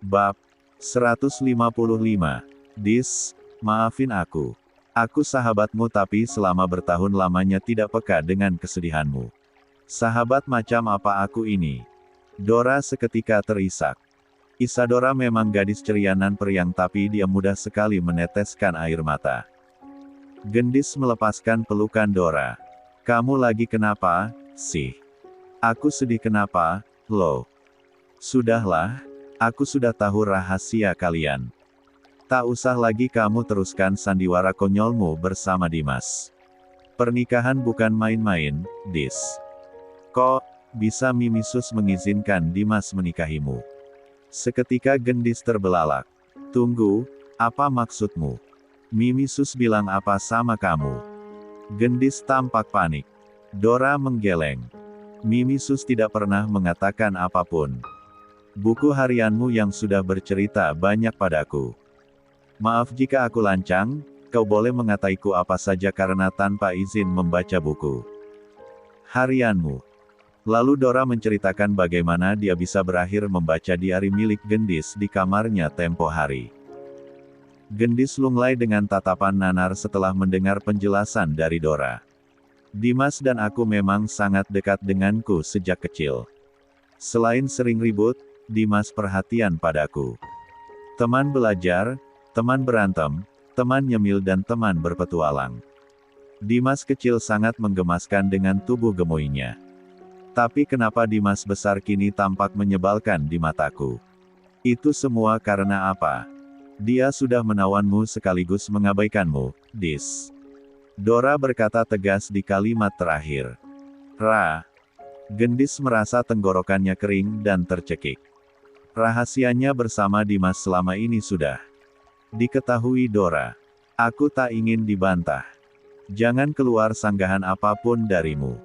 Bab 155. Dis, maafin aku. Aku sahabatmu tapi selama bertahun lamanya tidak peka dengan kesedihanmu. Sahabat macam apa aku ini? Dora seketika terisak. Isadora memang gadis ceria nan periang tapi dia mudah sekali meneteskan air mata. Gendis melepaskan pelukan Dora. Kamu lagi kenapa, sih? Aku sedih kenapa, lo? Sudahlah, aku sudah tahu rahasia kalian. Tak usah lagi kamu teruskan sandiwara konyolmu bersama Dimas. Pernikahan bukan main-main, Dis. Kok bisa Mimisus mengizinkan Dimas menikahimu? Seketika Gendis terbelalak. Tunggu, apa maksudmu? Mimisus bilang apa sama kamu? Gendis tampak panik. Dora menggeleng. Mimisus tidak pernah mengatakan apapun. Buku harianmu yang sudah bercerita banyak padaku. Maaf jika aku lancang, kau boleh mengataiku apa saja karena tanpa izin membaca buku harianmu. Lalu Dora menceritakan bagaimana dia bisa berakhir membaca diari milik Gendis di kamarnya tempo hari. Gendis lunglai dengan tatapan nanar setelah mendengar penjelasan dari Dora. Dimas dan aku memang sangat dekat denganku sejak kecil. Selain sering ribut, Dimas perhatian padaku. Teman belajar, teman berantem, teman nyemil dan teman berpetualang. Dimas kecil sangat menggemaskan dengan tubuh gemoynya. Tapi kenapa Dimas besar kini tampak menyebalkan di mataku? Itu semua karena apa? Dia sudah menawanmu sekaligus mengabaikanmu, Dis. Dora berkata tegas di kalimat terakhir. Gendis merasa tenggorokannya kering dan tercekik. Rahasianya bersama Dimas selama ini sudah diketahui Dora. Aku tak ingin dibantah. Jangan keluar sanggahan apapun darimu.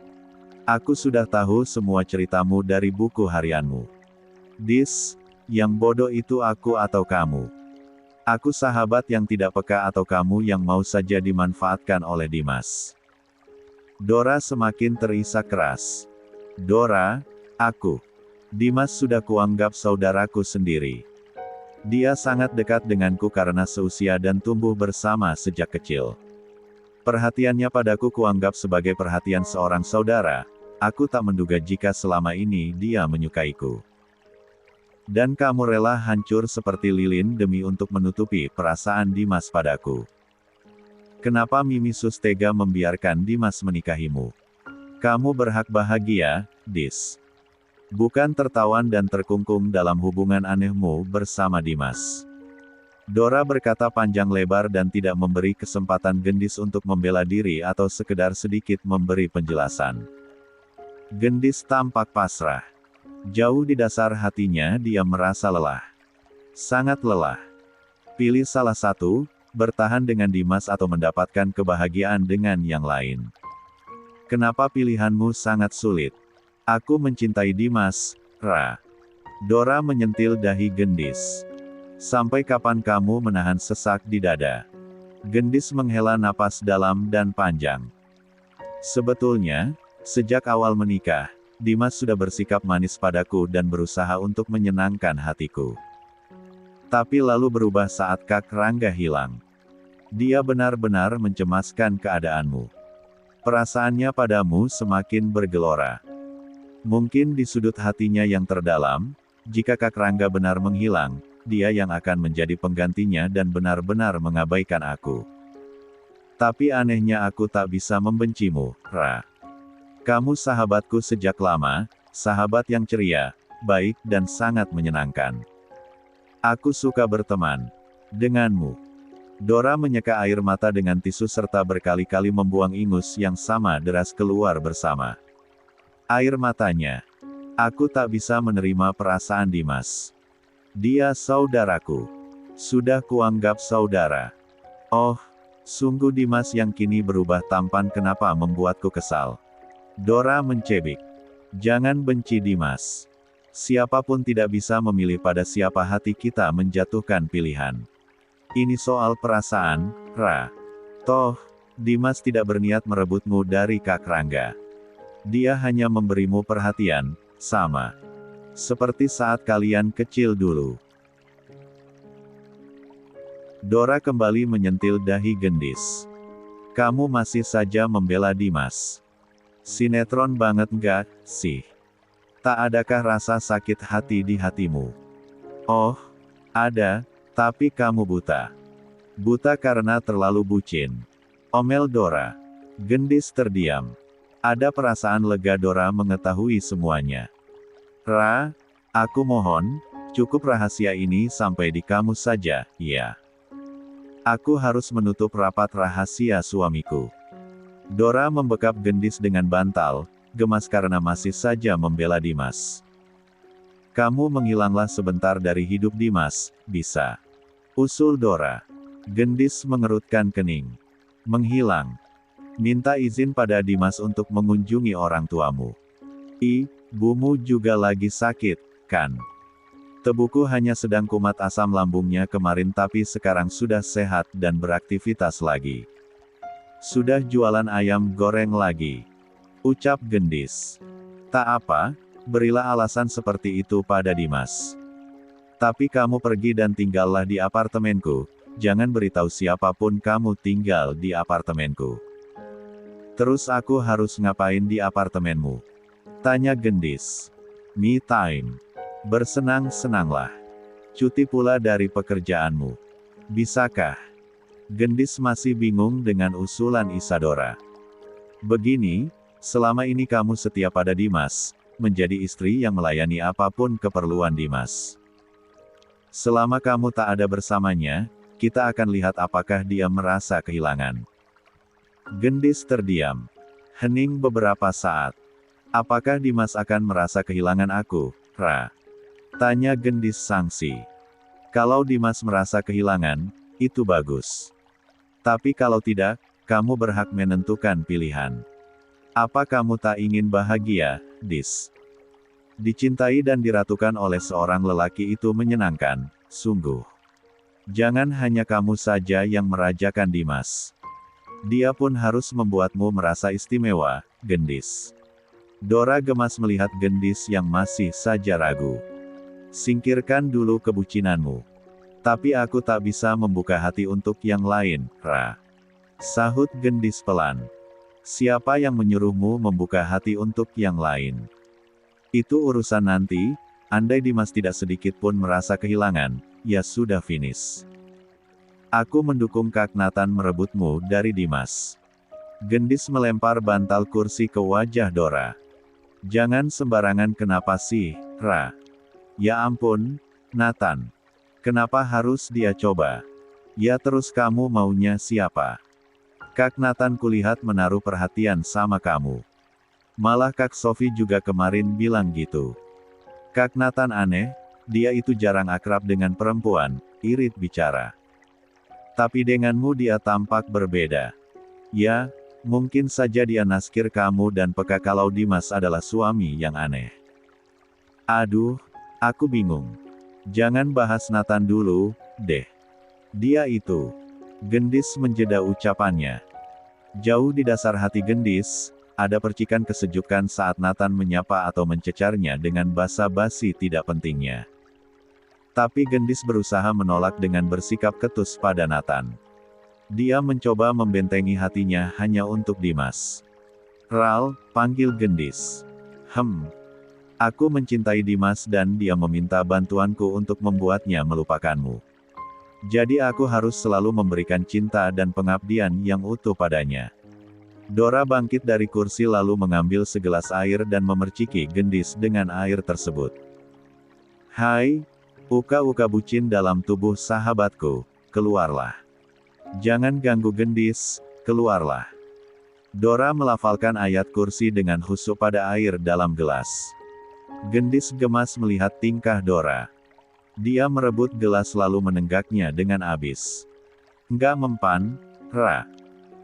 Aku sudah tahu semua ceritamu dari buku harianmu. Dis, yang bodoh itu aku atau kamu? Aku sahabat yang tidak peka atau kamu yang mau saja dimanfaatkan oleh Dimas? Dora semakin terisak keras. Dora, Dimas sudah kuanggap saudaraku sendiri. Dia sangat dekat denganku karena seusia dan tumbuh bersama sejak kecil. Perhatiannya padaku kuanggap sebagai perhatian seorang saudara. Aku tak menduga jika selama ini dia menyukaiku. Dan kamu rela hancur seperti lilin demi untuk menutupi perasaan Dimas padaku. Kenapa Mimisus tega membiarkan Dimas menikahimu? Kamu berhak bahagia, Dis. Bukan tertawan dan terkungkung dalam hubungan anehmu bersama Dimas. Dora berkata panjang lebar dan tidak memberi kesempatan Gendis untuk membela diri atau sekedar sedikit memberi penjelasan. Gendis tampak pasrah. Jauh di dasar hatinya dia merasa lelah. Sangat lelah. Pilih salah satu, bertahan dengan Dimas atau mendapatkan kebahagiaan dengan yang lain. Kenapa pilihanmu sangat sulit? Aku mencintai Dimas, Dora menyentil dahi Gendis. Sampai kapan kamu menahan sesak di dada? Gendis menghela napas dalam dan panjang. Sebetulnya, sejak awal menikah, Dimas sudah bersikap manis padaku dan berusaha untuk menyenangkan hatiku. Tapi lalu berubah saat Kak Rangga hilang. Dia benar-benar mencemaskan keadaanmu. Perasaannya padamu semakin bergelora. Mungkin di sudut hatinya yang terdalam, jika Kak Rangga benar menghilang, dia yang akan menjadi penggantinya dan benar-benar mengabaikan aku. Tapi anehnya aku tak bisa membencimu, Kamu sahabatku sejak lama, sahabat yang ceria, baik dan sangat menyenangkan. Aku suka berteman denganmu. Dora menyeka air mata dengan tisu serta berkali-kali membuang ingus yang sama deras keluar bersama air matanya. Aku tak bisa menerima perasaan Dimas. Dia saudaraku. Sudah kuanggap saudara. Oh, sungguh Dimas yang kini berubah tampan kenapa membuatku kesal. Dora mencebik. Jangan benci Dimas. Siapapun tidak bisa memilih pada siapa hati kita menjatuhkan pilihan. Ini soal perasaan, Toh, Dimas tidak berniat merebutmu dari Kak Rangga. Dia hanya memberimu perhatian, sama seperti saat kalian kecil dulu. Dora kembali menyentil dahi Gendis. Kamu masih saja membela Dimas. Sinetron banget nggak sih? Tak adakah rasa sakit hati di hatimu? Oh, ada, tapi kamu buta. Buta karena terlalu bucin. Omel Dora. Gendis terdiam. Ada perasaan lega Dora mengetahui semuanya. Ra, aku mohon, cukup rahasia ini sampai di kamu saja, ya. Aku harus menutup rapat rahasia suamiku. Dora membekap Gendis dengan bantal, gemas karena masih saja membela Dimas. Kamu menghilanglah sebentar dari hidup Dimas, bisa? Usul Dora. Gendis mengerutkan kening. Menghilang. Minta izin pada Dimas untuk mengunjungi orang tuamu. Ibumu juga lagi sakit, kan? Tebuku hanya sedang kumat asam lambungnya kemarin tapi sekarang sudah sehat dan beraktivitas lagi. Sudah jualan ayam goreng lagi. Ucap Gendis. Tak apa, berilah alasan seperti itu pada Dimas. Tapi kamu pergi dan tinggallah di apartemenku, jangan beritahu siapapun kamu tinggal di apartemenku. Terus aku harus ngapain di apartemenmu? Tanya Gendis. Me time. Bersenang-senanglah. Cuti pula dari pekerjaanmu. Bisakah? Gendis masih bingung dengan usulan Isadora. Begini, selama ini kamu setia pada Dimas, menjadi istri yang melayani apapun keperluan Dimas. Selama kamu tak ada bersamanya, kita akan lihat apakah dia merasa kehilangan. Gendis terdiam. Hening beberapa saat. Apakah Dimas akan merasa kehilangan aku, Ra? Tanya Gendis sangsi. Kalau Dimas merasa kehilangan, itu bagus. Tapi kalau tidak, kamu berhak menentukan pilihan. Apa kamu tak ingin bahagia, Dis? Dicintai dan diratukan oleh seorang lelaki itu menyenangkan, sungguh. Jangan hanya kamu saja yang merajakan Dimas. Dia pun harus membuatmu merasa istimewa, Gendis. Dora gemas melihat Gendis yang masih saja ragu. Singkirkan dulu kebucinanmu. Tapi aku tak bisa membuka hati untuk yang lain, Ra. Sahut Gendis pelan. Siapa yang menyuruhmu membuka hati untuk yang lain? Itu urusan nanti, andai Dimas tidak sedikit pun merasa kehilangan, ya sudah finish. Aku mendukung Kak Nathan merebutmu dari Dimas. Gendis melempar bantal kursi ke wajah Dora. Jangan sembarangan kenapa sih, Ra? Ya ampun, Nathan. Kenapa harus dia coba? Ya terus kamu maunya siapa? Kak Nathan kulihat menaruh perhatian sama kamu. Malah Kak Sophie juga kemarin bilang gitu. Kak Nathan aneh, dia itu jarang akrab dengan perempuan, irit bicara. Tapi denganmu dia tampak berbeda. Ya, mungkin saja dia naskir kamu dan peka kalau Dimas adalah suami yang aneh. Aduh, aku bingung. Jangan bahas Nathan dulu, deh. Dia itu. Gendis menjeda ucapannya. Jauh di dasar hati Gendis, ada percikan kesejukan saat Nathan menyapa atau mencecarnya dengan basa-basi tidak pentingnya. Tapi Gendis berusaha menolak dengan bersikap ketus pada Nathan. Dia mencoba membentengi hatinya hanya untuk Dimas. Ral, panggil Gendis. Aku mencintai Dimas dan dia meminta bantuanku untuk membuatnya melupakanmu. Jadi aku harus selalu memberikan cinta dan pengabdian yang utuh padanya. Dora bangkit dari kursi lalu mengambil segelas air dan memerciki Gendis dengan air tersebut. Hai, uka-uka bucin dalam tubuh sahabatku, keluarlah. Jangan ganggu Gendis, keluarlah. Dora melafalkan ayat kursi dengan khusyuk pada air dalam gelas. Gendis gemas melihat tingkah Dora. Dia merebut gelas lalu menenggaknya dengan abis. Nggak mempan, Ra.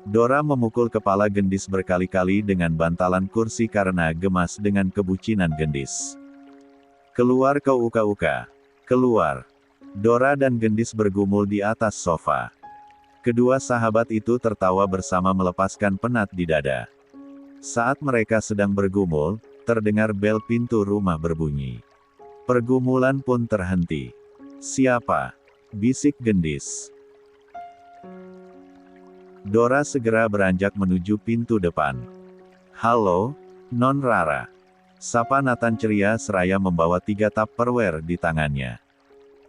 Dora memukul kepala Gendis berkali-kali dengan bantalan kursi karena gemas dengan kebucinan Gendis. Keluar kau uka-uka. Keluar. Dora dan Gendis bergumul di atas sofa. Kedua sahabat itu tertawa bersama melepaskan penat di dada. Saat mereka sedang bergumul, terdengar bel pintu rumah berbunyi. Pergumulan pun terhenti. Siapa? Bisik Gendis. Dora segera beranjak menuju pintu depan. "Halo, Non Rara," sapa Nathan ceria seraya membawa 3 Tupperware di tangannya.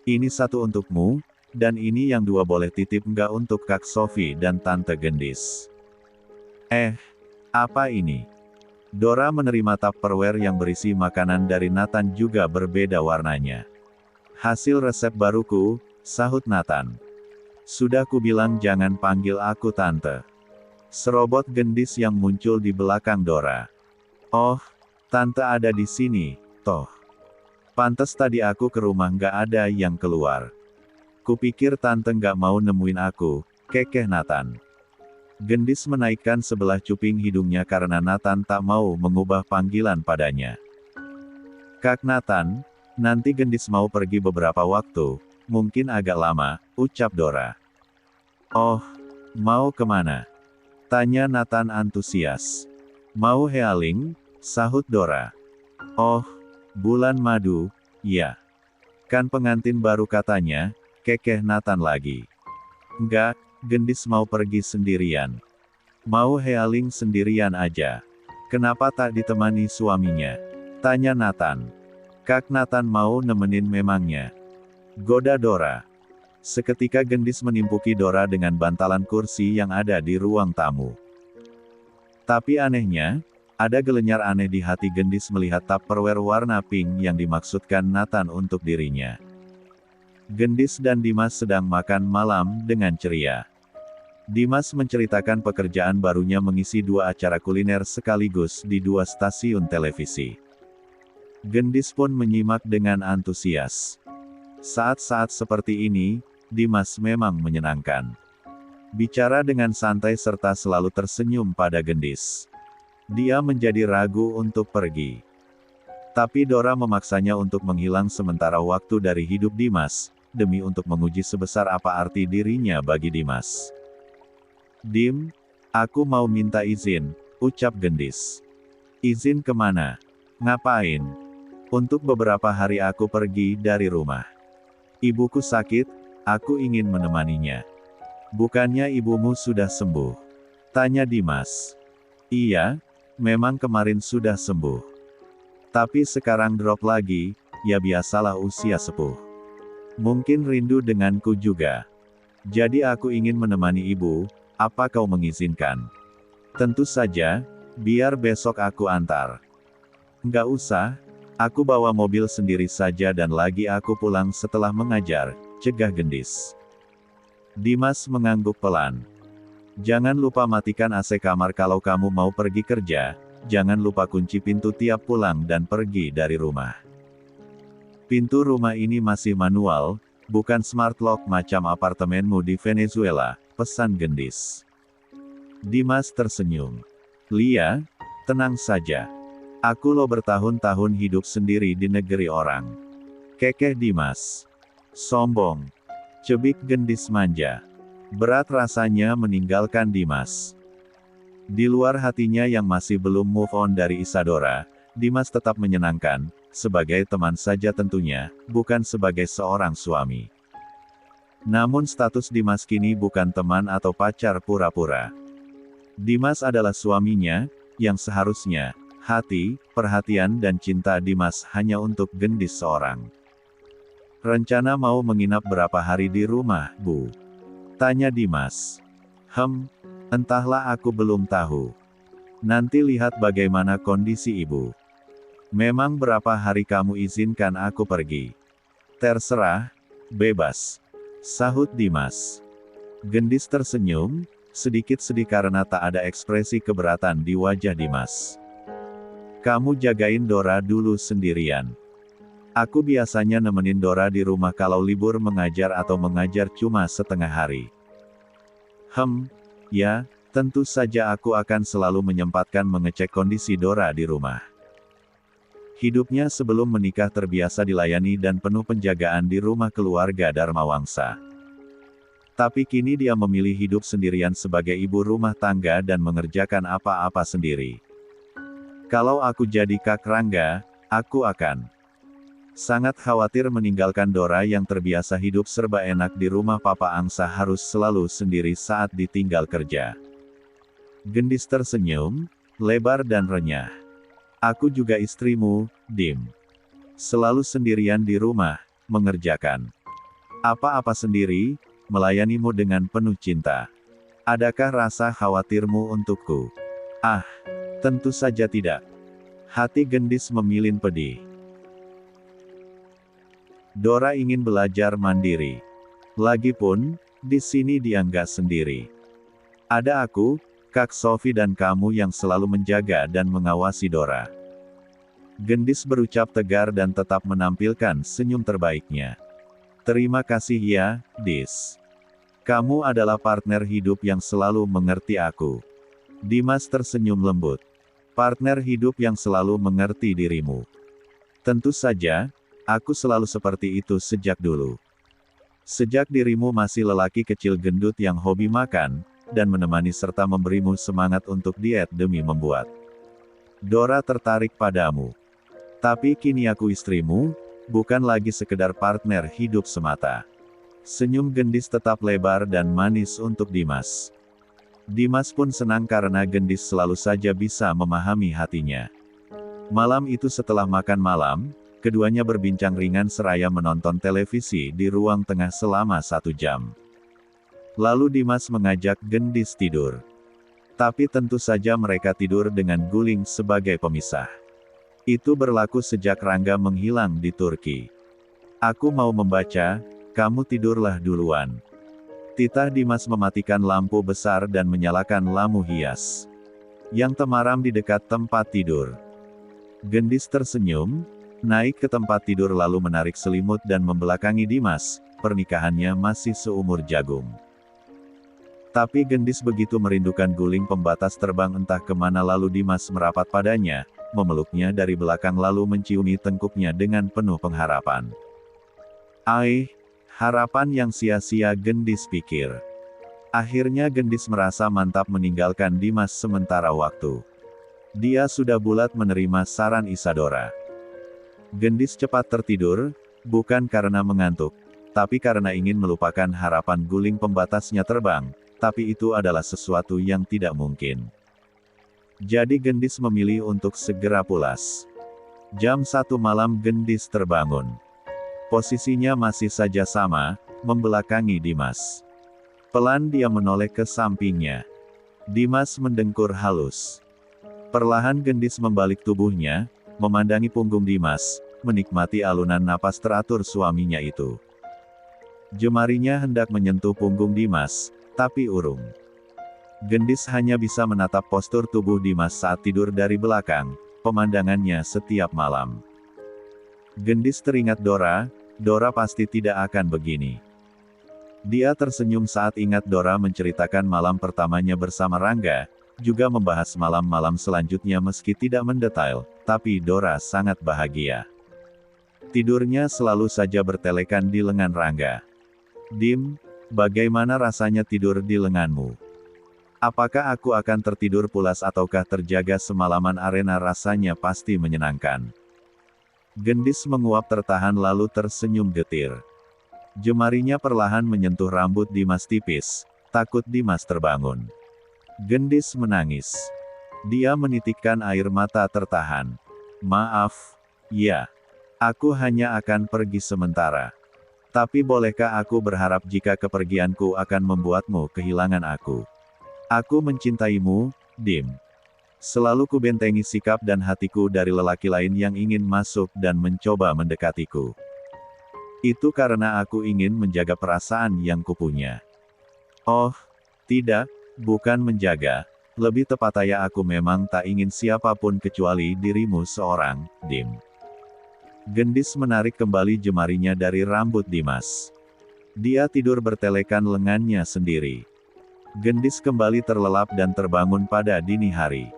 "Ini 1 untukmu, dan ini yang 2 boleh titip nggak untuk Kak Sophie dan Tante Gendis." Apa ini?" Dora menerima Tupperware yang berisi makanan dari Nathan juga berbeda warnanya. "Hasil resep baruku," sahut Nathan. "Sudah kubilang jangan panggil aku Tante," serobot Gendis yang muncul di belakang Dora. "Oh, Tante ada di sini, toh. Pantes tadi aku ke rumah nggak ada yang keluar. Kupikir Tante nggak mau nemuin aku," kekeh Nathan. Gendis menaikkan sebelah cuping hidungnya karena Nathan tak mau mengubah panggilan padanya. "Kak Nathan, nanti Gendis mau pergi beberapa waktu, mungkin agak lama," ucap Dora. "Oh, mau kemana?" tanya Nathan antusias. "Mau healing," sahut Dora. "Oh, bulan madu, ya. Kan pengantin baru katanya," kekeh Nathan lagi. "Enggak, Gendis mau pergi sendirian. Mau healing sendirian aja. Kenapa tak ditemani suaminya?" tanya Nathan. "Kak Nathan mau nemenin memangnya?" goda Dora. Seketika Gendis menimpuki Dora dengan bantalan kursi yang ada di ruang tamu. Tapi anehnya, ada gelenyar aneh di hati Gendis melihat Tupperware warna pink yang dimaksudkan Nathan untuk dirinya. Gendis dan Dimas sedang makan malam dengan ceria. Dimas menceritakan pekerjaan barunya mengisi 2 acara kuliner sekaligus di 2 stasiun televisi. Gendis pun menyimak dengan antusias. Saat-saat seperti ini, Dimas memang menyenangkan. Bicara dengan santai serta selalu tersenyum pada Gendis. Dia menjadi ragu untuk pergi. Tapi Dora memaksanya untuk menghilang sementara waktu dari hidup Dimas, demi untuk menguji sebesar apa arti dirinya bagi Dimas. "Dim, aku mau minta izin," ucap Gendis. "Izin kemana?" "Ngapain?" "Untuk beberapa hari aku pergi dari rumah. Ibuku sakit, aku ingin menemaninya." "Bukannya ibumu sudah sembuh?" tanya Dimas. "Iya, memang kemarin sudah sembuh. Tapi sekarang drop lagi, ya biasalah usia sepuh. Mungkin rindu denganku juga. Jadi aku ingin menemani ibu, apa kau mengizinkan?" "Tentu saja, biar besok aku antar." "Nggak usah, aku bawa mobil sendiri saja dan lagi aku pulang setelah mengajar," cegah Gendis. Dimas mengangguk pelan. "Jangan lupa matikan AC kamar kalau kamu mau pergi kerja, jangan lupa kunci pintu tiap pulang dan pergi dari rumah. Pintu rumah ini masih manual, bukan smart lock macam apartemenmu di Venezuela," pesan Gendis. Dimas tersenyum. "Lia, tenang saja. Aku lo bertahun-tahun hidup sendiri di negeri orang," kekeh Dimas. "Sombong," cebik Gendis manja. Berat rasanya meninggalkan Dimas. Di luar hatinya yang masih belum move on dari Isadora, Dimas tetap menyenangkan, sebagai teman saja tentunya, bukan sebagai seorang suami. Namun status Dimas kini bukan teman atau pacar pura-pura. Dimas adalah suaminya, yang seharusnya, hati, perhatian dan cinta Dimas hanya untuk Gendis seorang. "Rencana mau menginap berapa hari di rumah, Bu?" tanya Dimas. Entahlah, aku belum tahu. Nanti lihat bagaimana kondisi ibu. Memang berapa hari kamu izinkan aku pergi?" "Terserah, bebas," sahut Dimas. Gendis tersenyum, sedikit sedih karena tak ada ekspresi keberatan di wajah Dimas. "Kamu jagain Dora dulu sendirian. Aku biasanya nemenin Dora di rumah kalau libur mengajar atau mengajar cuma setengah hari." Ya, tentu saja aku akan selalu menyempatkan mengecek kondisi Dora di rumah." Hidupnya sebelum menikah terbiasa dilayani dan penuh penjagaan di rumah keluarga Dharmawangsa. Tapi kini dia memilih hidup sendirian sebagai ibu rumah tangga dan mengerjakan apa-apa sendiri. "Kalau aku jadi Kak Rangga, aku akan..." Sangat khawatir meninggalkan Dora yang terbiasa hidup serba enak di rumah Papa Angsa harus selalu sendiri saat ditinggal kerja. Gendis tersenyum, lebar dan renyah. Aku juga istrimu, Dim. Selalu sendirian di rumah, mengerjakan apa-apa sendiri, melayanimu dengan penuh cinta. Adakah rasa khawatirmu untukku? Ah, tentu saja tidak. Hati Gendis memilin pedih. Dora ingin belajar mandiri. Lagipun, di sini dia nggak sendiri. Ada aku, Kak Sophie dan kamu yang selalu menjaga dan mengawasi Dora. Gendis berucap tegar dan tetap menampilkan senyum terbaiknya. Terima kasih ya, Dis. Kamu adalah partner hidup yang selalu mengerti aku. Dimas tersenyum lembut. Partner hidup yang selalu mengerti dirimu. Tentu saja, aku selalu seperti itu sejak dulu. Sejak dirimu masih lelaki kecil gendut yang hobi makan, dan menemani serta memberimu semangat untuk diet demi membuat Dora tertarik padamu. Tapi kini aku istrimu, bukan lagi sekedar partner hidup semata. Senyum Gendis tetap lebar dan manis untuk Dimas. Dimas pun senang karena Gendis selalu saja bisa memahami hatinya. Malam itu setelah makan malam, keduanya berbincang ringan seraya menonton televisi di ruang tengah selama 1 jam. Lalu Dimas mengajak Gendis tidur. Tapi tentu saja mereka tidur dengan guling sebagai pemisah. Itu berlaku sejak Rangga menghilang di Turki. Aku mau membaca, kamu tidurlah duluan. Titah Dimas mematikan lampu besar dan menyalakan lampu hias yang temaram di dekat tempat tidur. Gendis tersenyum, naik ke tempat tidur lalu menarik selimut dan membelakangi Dimas, pernikahannya masih seumur jagung. Tapi Gendis begitu merindukan guling pembatas terbang entah kemana lalu Dimas merapat padanya, memeluknya dari belakang lalu menciumi tengkuknya dengan penuh pengharapan. Harapan yang sia-sia Gendis pikir. Akhirnya Gendis merasa mantap meninggalkan Dimas sementara waktu. Dia sudah bulat menerima saran Isadora. Gendis cepat tertidur, bukan karena mengantuk, tapi karena ingin melupakan harapan guling pembatasnya terbang, tapi itu adalah sesuatu yang tidak mungkin. Jadi Gendis memilih untuk segera pulas. Jam 1 malam Gendis terbangun. Posisinya masih saja sama, membelakangi Dimas. Pelan dia menoleh ke sampingnya. Dimas mendengkur halus. Perlahan Gendis membalik tubuhnya, memandangi punggung Dimas, menikmati alunan napas teratur suaminya itu. Jemarinya hendak menyentuh punggung Dimas, tapi urung. Gendis hanya bisa menatap postur tubuh Dimas saat tidur dari belakang, pemandangannya setiap malam. Gendis teringat Dora pasti tidak akan begini. Dia tersenyum saat ingat Dora menceritakan malam pertamanya bersama Rangga, juga membahas malam-malam selanjutnya meski tidak mendetail, tapi Dora sangat bahagia. Tidurnya selalu saja bertelekan di lengan Rangga. Dim, bagaimana rasanya tidur di lenganmu? Apakah aku akan tertidur pulas ataukah terjaga semalaman? Arena rasanya pasti menyenangkan. Gendis menguap tertahan lalu tersenyum getir. Jemarinya perlahan menyentuh rambut Dimas tipis, takut Dimas terbangun. Gendis menangis. Dia menitikkan air mata tertahan. Maaf, ya. Aku hanya akan pergi sementara. Tapi bolehkah aku berharap jika kepergianku akan membuatmu kehilangan aku? Aku mencintaimu, Dim. Selalu kubentengi sikap dan hatiku dari lelaki lain yang ingin masuk dan mencoba mendekatiku. Itu karena aku ingin menjaga perasaan yang kupunya. Oh, tidak, bukan menjaga. Lebih tepatnya aku memang tak ingin siapapun kecuali dirimu seorang, Dim. Gendis menarik kembali jemarinya dari rambut Dimas. Dia tidur bertelekan lengannya sendiri. Gendis kembali terlelap dan terbangun pada dini hari.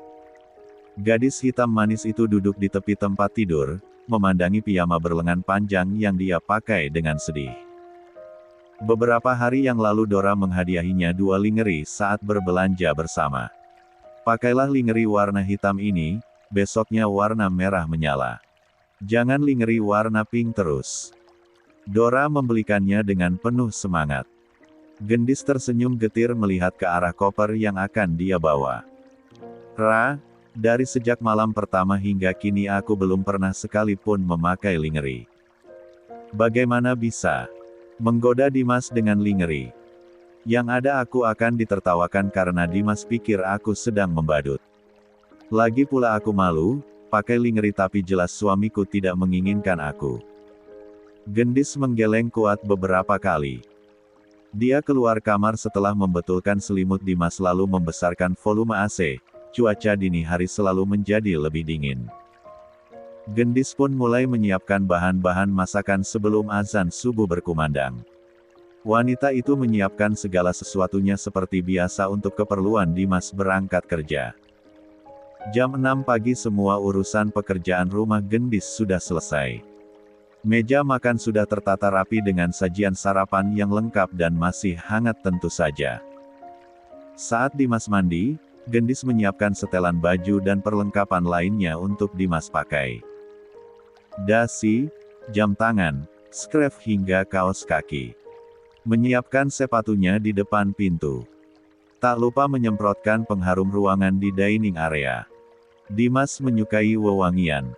Gadis hitam manis itu duduk di tepi tempat tidur, memandangi piyama berlengan panjang yang dia pakai dengan sedih. Beberapa hari yang lalu Dora menghadiahinya 2 lingerie saat berbelanja bersama. Pakailah lingerie warna hitam ini, besoknya warna merah menyala. Jangan lingerie warna pink terus. Dora membelikannya dengan penuh semangat. Gendis tersenyum getir melihat ke arah koper yang akan dia bawa. Ra, dari sejak malam pertama hingga kini aku belum pernah sekalipun memakai lingerie. Bagaimana bisa menggoda Dimas dengan lingerie? Yang ada aku akan ditertawakan karena Dimas pikir aku sedang membadut. Lagi pula aku malu, pakai lingerie tapi jelas suamiku tidak menginginkan aku. Gendis menggeleng kuat beberapa kali. Dia keluar kamar setelah membetulkan selimut Dimas lalu membesarkan volume AC, cuaca dini hari selalu menjadi lebih dingin. Gendis pun mulai menyiapkan bahan-bahan masakan sebelum azan subuh berkumandang. Wanita itu menyiapkan segala sesuatunya seperti biasa untuk keperluan Dimas berangkat kerja. Jam 6 pagi semua urusan pekerjaan rumah Gendis sudah selesai. Meja makan sudah tertata rapi dengan sajian sarapan yang lengkap dan masih hangat tentu saja. Saat Dimas mandi, Gendis menyiapkan setelan baju dan perlengkapan lainnya untuk Dimas pakai. Dasi, jam tangan, scarf hingga kaos kaki. Menyiapkan sepatunya di depan pintu. Tak lupa menyemprotkan pengharum ruangan di dining area. Dimas menyukai wewangian.